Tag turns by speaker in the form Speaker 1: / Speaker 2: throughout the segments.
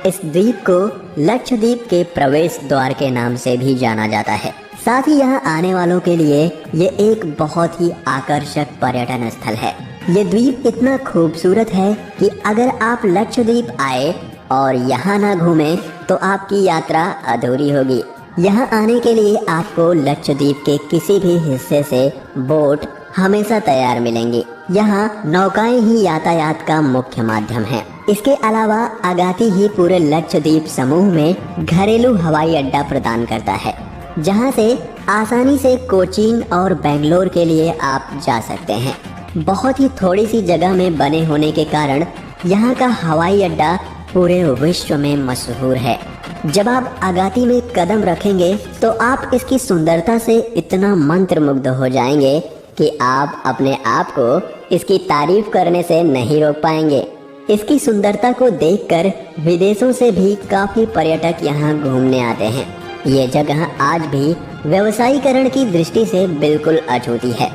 Speaker 1: इस द्वीप को लक्षद्वीप के प्रवेश द्वार के नाम से भी जाना जाता है। साथ ही यहाँ आने वालों के लिए ये एक बहुत ही आकर्षक पर्यटन स्थल है। ये द्वीप इतना खूबसूरत है कि अगर आप लक्षद्वीप आए और यहाँ ना घूमे तो आपकी यात्रा अधूरी होगी। यहाँ आने के लिए आपको लक्षद्वीप के किसी भी हिस्से से बोट हमेशा तैयार मिलेंगी। यहाँ नौकाएं ही यातायात का मुख्य माध्यम है। इसके अलावा अगाती ही पूरे लक्षद्वीप समूह में घरेलू हवाई अड्डा प्रदान करता है, जहाँ से आसानी से कोचीन और बेंगलोर के लिए आप जा सकते हैं। बहुत ही थोड़ी सी जगह में बने होने के कारण यहाँ का हवाई अड्डा पूरे विश्व में मशहूर है। जब आप अगाती में कदम रखेंगे तो आप इसकी सुंदरता से इतना मंत्रमुग्ध हो जाएंगे कि आप अपने आप को इसकी तारीफ करने से नहीं रोक पाएंगे। इसकी सुंदरता को देखकर विदेशों से भी काफी पर्यटक यहाँ घूमने आते हैं। ये जगह आज भी व्यवसायीकरण की दृष्टि से बिल्कुल अछूती है।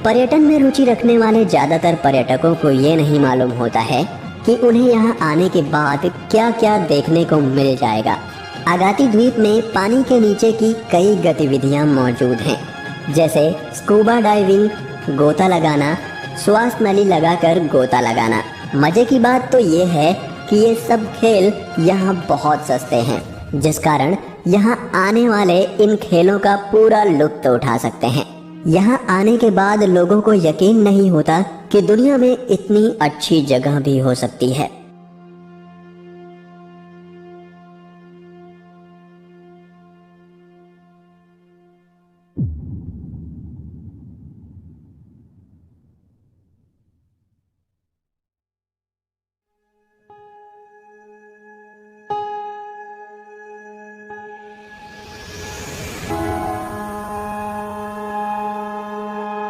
Speaker 1: पर्यटन में रुचि रखने वाले ज्यादातर पर्यटकों को ये नहीं मालूम होता है कि उन्हें यहाँ आने के बाद क्या क्या देखने को मिल जाएगा। अगाती द्वीप में पानी के नीचे की कई गतिविधियाँ मौजूद हैं, जैसे स्कूबा डाइविंग, गोता लगाना, श्वास नली लगाकर गोता लगाना। मजे की बात तो ये है कि ये सब खेल यहाँ बहुत सस्ते हैं, जिस कारण यहाँ आने वाले इन खेलों का पूरा लुत्फ उठा सकते हैं। यहाँ आने के बाद लोगों को यकीन नहीं होता कि दुनिया में इतनी अच्छी जगह भी हो सकती है।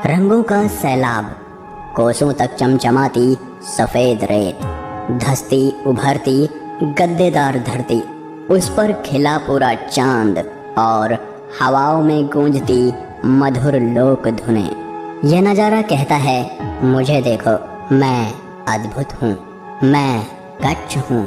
Speaker 1: रंगों का सैलाब, कोसों तक चमचमाती सफेद रेत, धसती उभरती गद्देदार धरती, उस पर खिला पूरा चांद और हवाओं में गूंजती मधुर लोक धुनें। यह नज़ारा कहता है, मुझे देखो, मैं अद्भुत हूँ, मैं कच्छ हूँ,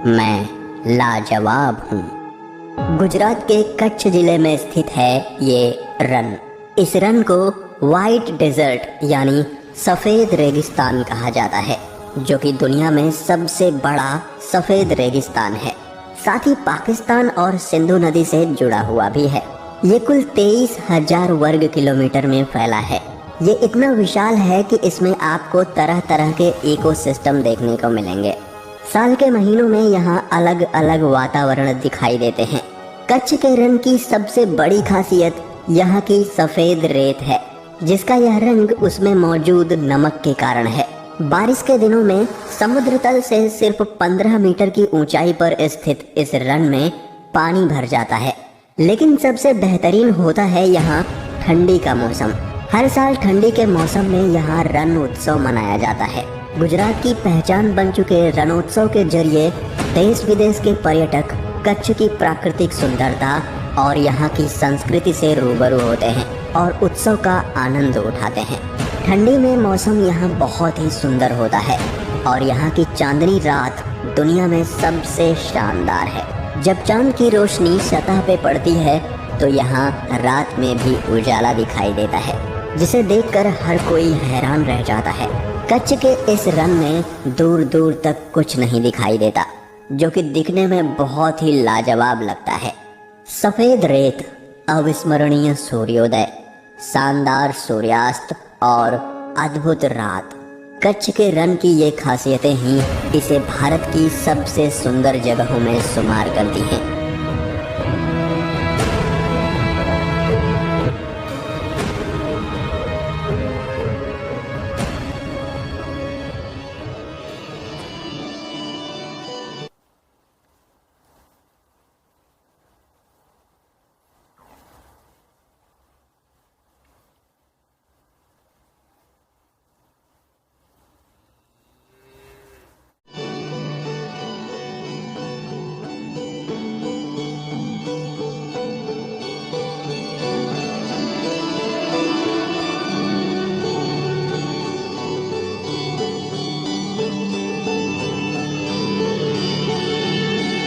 Speaker 1: मैं लाजवाब हूँ। गुजरात के कच्छ जिले में स्थित है ये रन। इस रन को वाइट डेजर्ट यानी सफ़ेद रेगिस्तान कहा जाता है, जो कि दुनिया में सबसे बड़ा सफ़ेद रेगिस्तान है। साथ ही पाकिस्तान और सिंधु नदी से जुड़ा हुआ भी है। ये कुल 23,000 वर्ग किलोमीटर में फैला है। ये इतना विशाल है कि इसमें आपको तरह तरह के इकोसिस्टम देखने को मिलेंगे। साल के महीनों में यहाँ अलग अलग वातावरण दिखाई देते हैं। कच्छ के रन की सबसे बड़ी खासियत यहाँ की सफ़ेद रेत है, जिसका यह रंग उसमें मौजूद नमक के कारण है। बारिश के दिनों में समुद्र तल से सिर्फ 15 मीटर की ऊंचाई पर स्थित इस रन में पानी भर जाता है। लेकिन सबसे बेहतरीन होता है यहाँ ठंडी का मौसम। हर साल ठंडी के मौसम में यहाँ रण उत्सव मनाया जाता है। गुजरात की पहचान बन चुके रणोत्सव के जरिए देश विदेश के पर्यटक कच्छ की प्राकृतिक सुंदरता और यहाँ की संस्कृति से रूबरू होते हैं और उत्सव का आनंद उठाते हैं। ठंडी में मौसम यहाँ बहुत ही सुंदर होता है और यहाँ की चांदनी रात दुनिया में सबसे शानदार है। जब चांद की रोशनी सतह पे पड़ती है तो यहाँ रात में भी उजाला दिखाई देता है, जिसे देखकर हर कोई हैरान रह जाता है। कच्छ के इस रन में दूर दूर तक कुछ नहीं दिखाई देता, जो कि दिखने में बहुत ही लाजवाब लगता है। सफ़ेद रेत, अविस्मरणीय सूर्योदय, शानदार सूर्यास्त और अद्भुत रात, कच्छ के रन की ये खासियतें ही इसे भारत की सबसे सुंदर जगहों में शुमार करती हैं।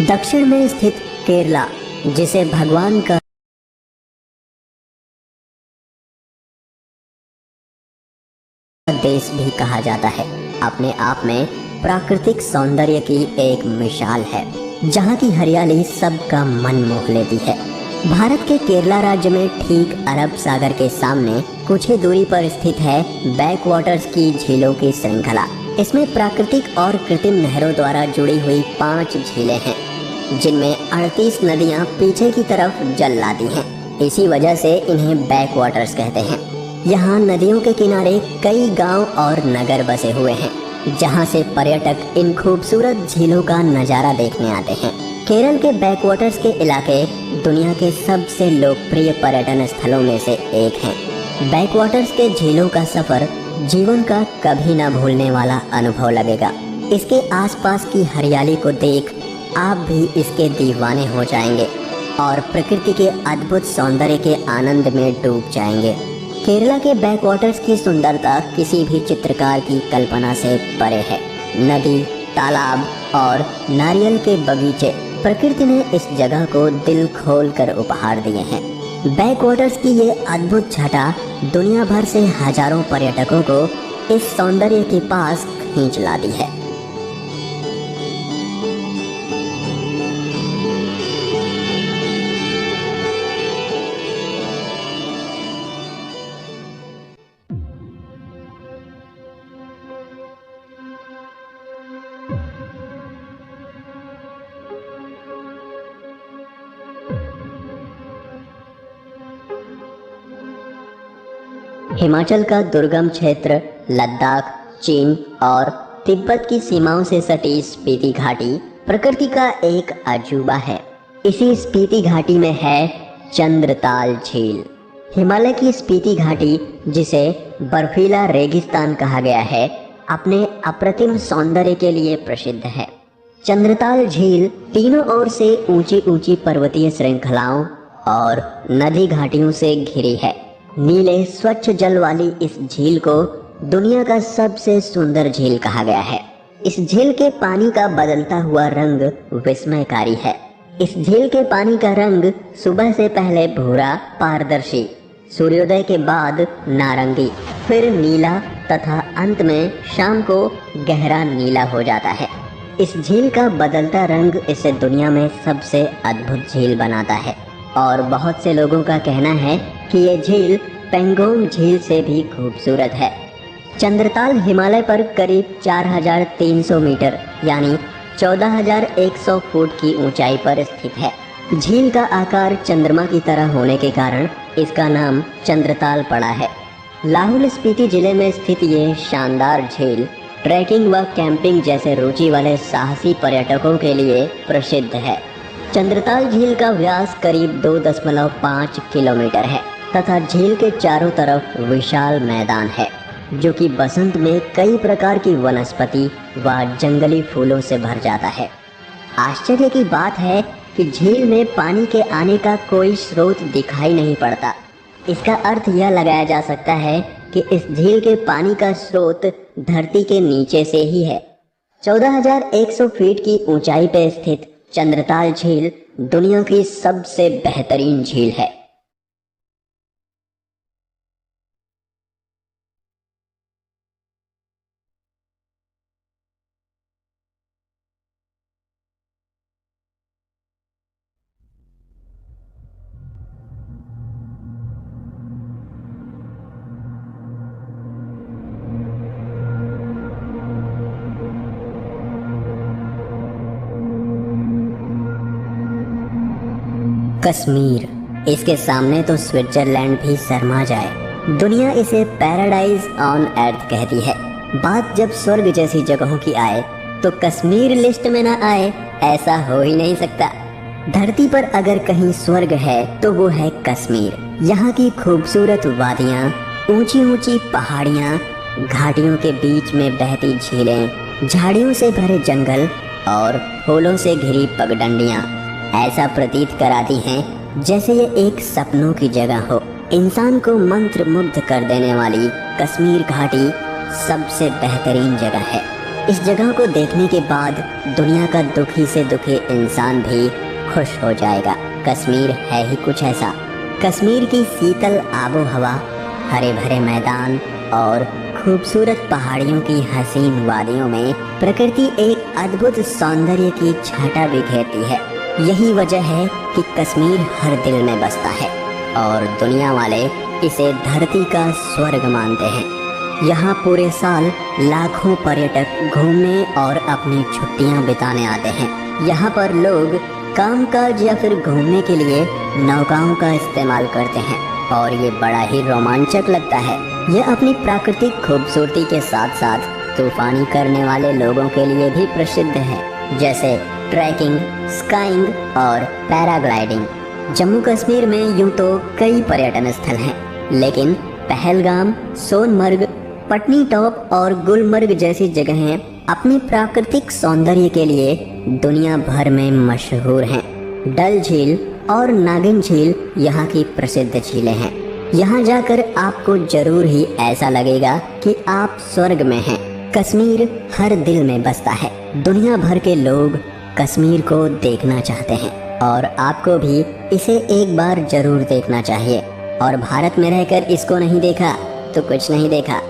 Speaker 1: दक्षिण में स्थित केरला, जिसे भगवान का देश भी कहा जाता है, अपने आप में प्राकृतिक सौंदर्य की एक मिसाल है, जहाँ की हरियाली सबका मन मोह लेती है। भारत के केरला राज्य में ठीक अरब सागर के सामने कुछ ही दूरी पर स्थित है बैक वाटर्स की झीलों की श्रृंखला। इसमें प्राकृतिक और कृत्रिम नहरों द्वारा जुड़ी हुई 5 झीलें हैं, जिनमें 38 नदियां पीछे की तरफ जल लाती हैं। इसी वजह से इन्हें बैक वाटर्स कहते हैं। यहाँ नदियों के किनारे कई गांव और नगर बसे हुए हैं, जहाँ से पर्यटक इन खूबसूरत झीलों का नज़ारा देखने आते हैं। केरल के बैक वाटर्स के इलाके दुनिया के सबसे लोकप्रिय पर्यटन स्थलों में से एक हैं। बैक वाटर्स के झीलों का सफर जीवन का कभी ना भूलने वाला अनुभव लगेगा। इसके आसपास की हरियाली को देख आप भी इसके दीवाने हो जाएंगे और प्रकृति के अद्भुत सौंदर्य के आनंद में डूब जाएंगे। केरला के बैक वाटर्स की सुंदरता किसी भी चित्रकार की कल्पना से परे है। नदी, तालाब और नारियल के बगीचे, प्रकृति ने इस जगह को दिल खोल कर उपहार दिए हैं। बैक वाटर्स की ये अद्भुत छटा दुनिया भर से हजारों पर्यटकों को इस सौंदर्य के पास खींच लाती है। हिमाचल का दुर्गम क्षेत्र लद्दाख, चीन और तिब्बत की सीमाओं से सटी स्पीति घाटी प्रकृति का एक अजूबा है। इसी स्पीति घाटी में है चंद्रताल झील। हिमालय की स्पीति घाटी, जिसे बर्फीला रेगिस्तान कहा गया है, अपने अप्रतिम सौंदर्य के लिए प्रसिद्ध है। चंद्रताल झील तीनों ओर से ऊंची ऊंची पर्वतीय श्रृंखलाओं और नदी घाटियों से घिरी है। नीले स्वच्छ जल वाली इस झील को दुनिया का सबसे सुंदर झील कहा गया है। इस झील के पानी का बदलता हुआ रंग विस्मयकारी है। इस झील के पानी का रंग सुबह से पहले भूरा पारदर्शी, सूर्योदय के बाद नारंगी, फिर नीला तथा अंत में शाम को गहरा नीला हो जाता है। इस झील का बदलता रंग इसे दुनिया में सबसे अद्भुत झील बनाता है और बहुत से लोगों का कहना है कि ये झील पेंगोंग झील से भी खूबसूरत है। चंद्रताल हिमालय पर करीब 4300 मीटर यानी 14,100 फुट की ऊंचाई पर स्थित है। झील का आकार चंद्रमा की तरह होने के कारण इसका नाम चंद्रताल पड़ा है। लाहौल स्पीति जिले में स्थित ये शानदार झील ट्रैकिंग व कैंपिंग जैसे रुचि वाले साहसी पर्यटकों के लिए प्रसिद्ध है। चंद्रताल झील का व्यास करीब 2.5 किलोमीटर है तथा झील के चारों तरफ विशाल मैदान है, जो कि बसंत में कई प्रकार की वनस्पति व जंगली फूलों से भर जाता है। आश्चर्य की बात है कि झील में पानी के आने का कोई स्रोत दिखाई नहीं पड़ता। इसका अर्थ यह लगाया जा सकता है कि इस झील के पानी का स्रोत धरती के नीचे से ही है। 14,100 फीट की ऊंचाई पर स्थित चंद्रताल झील दुनिया की सबसे बेहतरीन झील है। कश्मीर, इसके सामने तो स्विट्जरलैंड भी शर्मा जाए। दुनिया इसे पैराडाइज ऑन अर्थ कहती है। बात जब स्वर्ग जैसी जगहों की आए तो कश्मीर लिस्ट में ना आए, ऐसा हो ही नहीं सकता। धरती पर अगर कहीं स्वर्ग है तो वो है कश्मीर। यहाँ की खूबसूरत वादियाँ, ऊंची ऊंची पहाड़ियाँ, घाटियों के बीच में बहती झीलें, झाड़ियों से भरे जंगल और फूलों से घिरी पगडंडियाँ ऐसा प्रतीत कराती हैं जैसे ये एक सपनों की जगह हो। इंसान को मंत्र मुग्ध कर देने वाली कश्मीर घाटी सबसे बेहतरीन जगह है। इस जगह को देखने के बाद दुनिया का दुखी से दुखी इंसान भी खुश हो जाएगा। कश्मीर है ही कुछ ऐसा। कश्मीर की शीतल आबो हवा, हरे भरे मैदान और खूबसूरत पहाड़ियों की हसीन वादियों में प्रकृति एक अद्भुत सौंदर्य की छटा बिखेरती है। यही वजह है कि कश्मीर हर दिल में बसता है और दुनिया वाले इसे धरती का स्वर्ग मानते हैं। यहाँ पूरे साल लाखों पर्यटक घूमने और अपनी छुट्टियाँ बिताने आते हैं। यहाँ पर लोग कामकाज या फिर घूमने के लिए नौकाओं का इस्तेमाल करते हैं और ये बड़ा ही रोमांचक लगता है। यह अपनी प्राकृतिक खूबसूरती के साथ साथ तूफानी करने वाले लोगों के लिए भी प्रसिद्ध है, जैसे ट्रैकिंग, स्काइंग और पैराग्लाइडिंग। जम्मू कश्मीर में यूं तो कई पर्यटन स्थल हैं, लेकिन पहलगाम, सोनमर्ग, पटनी टॉप और गुलमर्ग जैसी जगहें अपनी प्राकृतिक सौंदर्य के लिए दुनिया भर में मशहूर हैं। डल झील और नागिन झील यहाँ की प्रसिद्ध झीलें हैं। यहाँ जाकर आपको जरूर ही ऐसा लगेगा कि आप स्वर्ग में हैं। कश्मीर हर दिल में बसता है। दुनिया भर के लोग कश्मीर को देखना चाहते हैं और आपको भी इसे एक बार जरूर देखना चाहिए। और भारत में रहकर इसको नहीं देखा तो कुछ नहीं देखा।